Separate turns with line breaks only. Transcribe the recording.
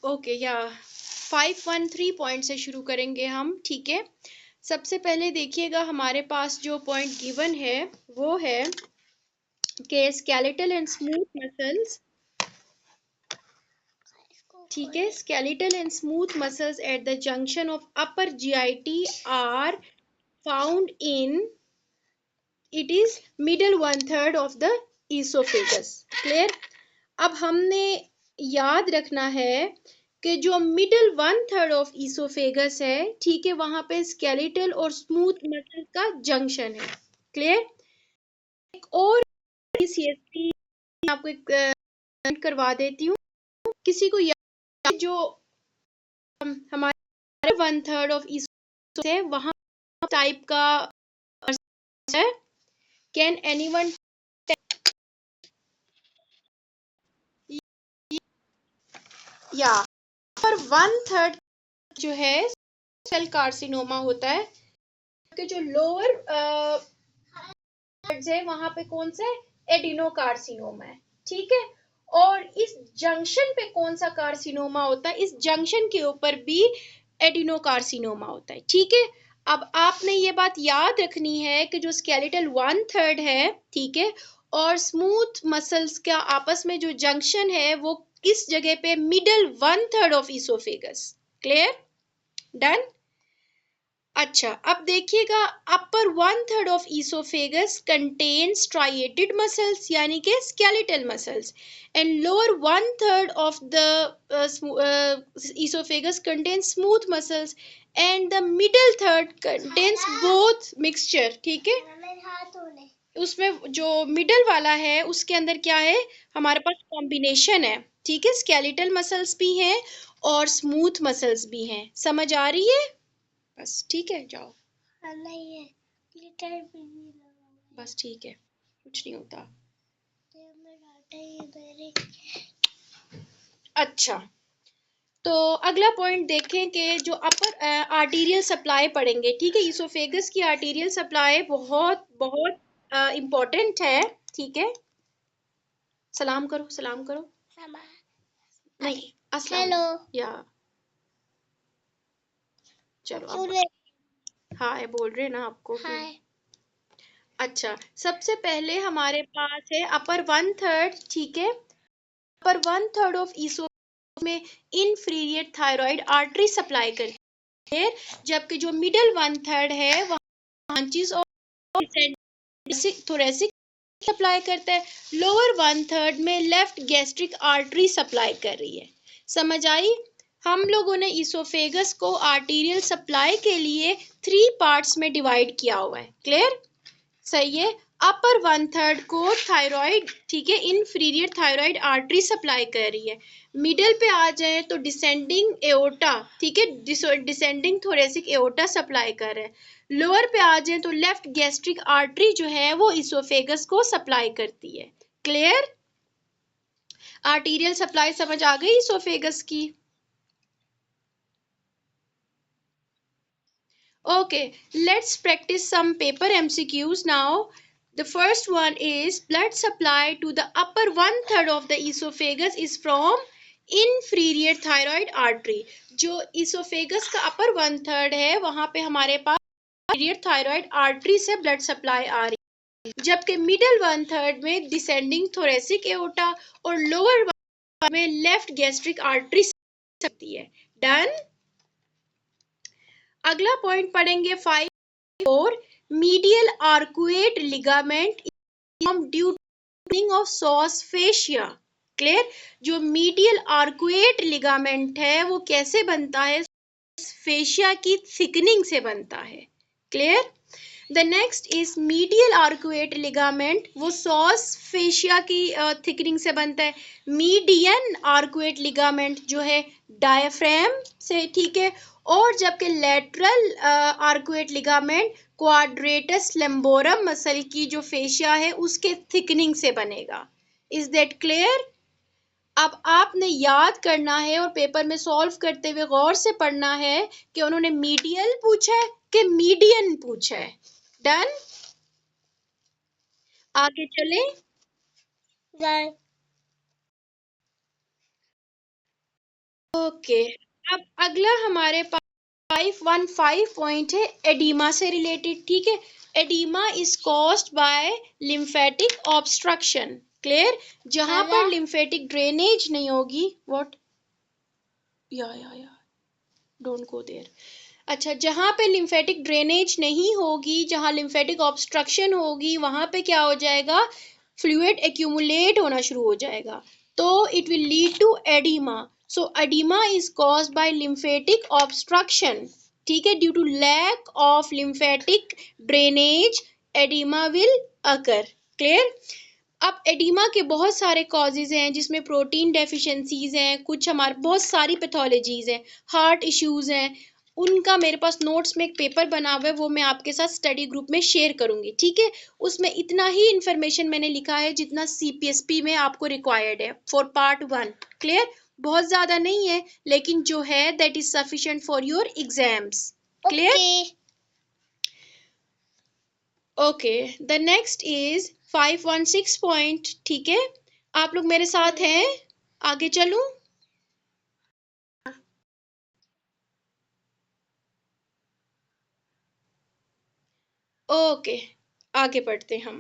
Okay या 513 point से शुरू करेंगे हम, ठीक है। सबसे पहले देखिएगा हमारे पास जो पॉइंट गिवन है वो है कि स्केलेटल एंड स्मूथ मसल्स, ठीक है, skeletal and smooth muscles at the junction of upper GIT are found in it is middle 1/3 of the oesophagus. Clear. अब हमने याद रखना है कि जो मिडल 1/3 ऑफ ईसोफेगस है, ठीक है, वहां पे स्केलेटल और स्मूथ मसल का जंक्शन है। क्लियर। एक और सीएसपी आपको एक करवा देती हूँ, किसी को याद जो हमारे 1/3 ऑफ ईसोफेगस है वहां टाइप का है। कैन एनीवन या पर 1/3 जो है सेल कार्सिनोमा होता है कि जो लोअर है वहां पे कौन सा एडिनोकार्सिनोमा है, ठीक है। और इस जंक्शन पे कौन सा कार्सिनोमा होता है, इस जंक्शन के ऊपर भी एडिनोकार्सिनोमा होता है, ठीक है। अब आपने ये बात याद रखनी है कि जो स्केलेटल 1/3 है, ठीक है, और स्मूथ मसल्स का आपस में जो जंक्शन है वो किस जगह पे, middle 1/3 of oesophagus. Clear. Done. अच्छा, अब देखिएगा अपर 1/3 of oesophagus contains striated muscles यानी कि skeletal muscles and lower 1/3 of the oesophagus contains smooth muscles and the middle third contains both mixture, ठीक है। उसमें जो मिडल वाला है उसके अंदर क्या है, हमारे पास कॉम्बिनेशन है, ठीक है, स्केलेटल मसल्स भी हैं और स्मूथ मसल्स भी हैं। समझ आ रही है? बस ठीक है, जाओ। नहीं है, ग्लिटर भी नहीं लगा, बस ठीक है, कुछ नहीं होता। अच्छा, तो अगला पॉइंट देखें कि जो अपर आर्टीरियल सप्लाई पढ़ेंगे, ठीक है। ईसोफेगस की आर्टीरियल सप्लाई बहुत बहुत इम्पोर्टेंट है, ठीक है। सलाम करो, सलाम करो। नहीं, अस्सलाम। हेलो। या चलो अब हाय बोल रहे ना आपको। हाय। अच्छा, सबसे पहले हमारे पास है अपर 1/3, ठीक है। अपर 1/3 ऑफ ईसो में इनफीरियर थायराइड आर्टरी सप्लाई करती है, जबकि जो मिडल 1/3 है वह ब्रांचेस और थोरेसिक सप्लाई करता है। लोअर 1/3 में लेफ्ट गैस्ट्रिक आर्टरी सप्लाई कर रही है। समझ आई? हम लोगों ने ईसोफेगस को आर्टीरियल सप्लाई के लिए 3 पार्ट्स में डिवाइड किया हुआ है। क्लियर? सही है। अपर 1/3 को थायराइड, ठीक है, इनफीरियर थायराइड आर्टरी सप्लाई कर रही है। मिडल पे आ जाए तो डिसेंडिंग एओर्टा, ठीक है, डिसेंडिंग थोरेसिक एओर्टा सप्लाई कर रहा है। लोअर पे आ जाए तो लेफ्ट गैस्ट्रिक आर्टरी जो है वो इसोफेगस को सप्लाई करती है। क्लियर? आर्टीरियल सप्लाई समझ आ गई इसोफेगस की? Okay, let's practice some paper MCQs now. The first one is blood supply to the upper 1/3 of the esophagus is from inferior thyroid artery. जो esophagus का upper 1/3 है वहां पे हमारे पास inferior thyroid artery से blood supply आ रही है, जबकि middle 1/3 में descending thoracic aorta और lower 1/3 में left gastric artery से सकती है। Done? अगला पॉइंट पढ़ेंगे 5 medial arcuate ligament due to of psoas fascia. Clear? जो मीडियल आर्कुएट लिगामेंट है वो कैसे बनता है, फेशिया की थिकनिंग से बनता है। Clear? The next is medial arcuate ligament, वो सॉस फेशिया की थिकनिंग से बनता है। मीडियन आर्कुएट लिगामेंट जो है डायफ्राम से, ठीक है। और जबकि lateral arcuate ligament quadratus lumborum muscle की जो फेशिया है उसके थिकनिंग से बनेगा। Is that clear? अब आपने याद करना है और पेपर में सॉल्व करते हुए गौर से पढ़ना है कि उन्होंने मीडियल पूछा है कि मीडियन पूछा है। डन? आगे चले। ओके, अब अगला हमारे पास 515 पॉइंट है एडीमा से रिलेटेड, ठीक है। Oedema is caused by lymphatic obstruction, clear. जहां पर लिम्फेटिक ड्रेनेज नहीं होगी, व्हाट, या डोंट गो देयर। अच्छा, जहां पे लिम्फेटिक ड्रेनेज नहीं होगी, जहां लिम्फेटिक ऑब्स्ट्रक्शन होगी, वहां पे क्या हो जाएगा, फ्लूइड एक्यूमुलेट होना शुरू हो जाएगा, तो it will lead to oedema. So oedema is caused by lymphatic obstruction, ठीक है। Due to lack of lymphatic drainage oedema will occur, clear. अब एडिमा के बहुत सारे कॉजेज हैं, जिसमें प्रोटीन डेफिशिएंसीज हैं, कुछ हमारे बहुत सारी पैथोलॉजीज हैं, हार्ट इश्यूज हैं। उनका मेरे पास नोट्स में एक पेपर बना हुआ है, वो मैं आपके साथ स्टडी ग्रुप में शेयर करूंगी, ठीक है। उसमें इतना ही इंफॉर्मेशन मैंने लिखा है जितना सीपीएसपी में आपको रिक्वायर्ड है फॉर पार्ट 1, क्लियर। बहुत ज्यादा नहीं है, लेकिन जो है that is sufficient for your exams, clear. Okay, the next is 516 point, ठीक है। आप लोग मेरे साथ हैं, आगे चलूं। ओके, आगे बढ़ते हम।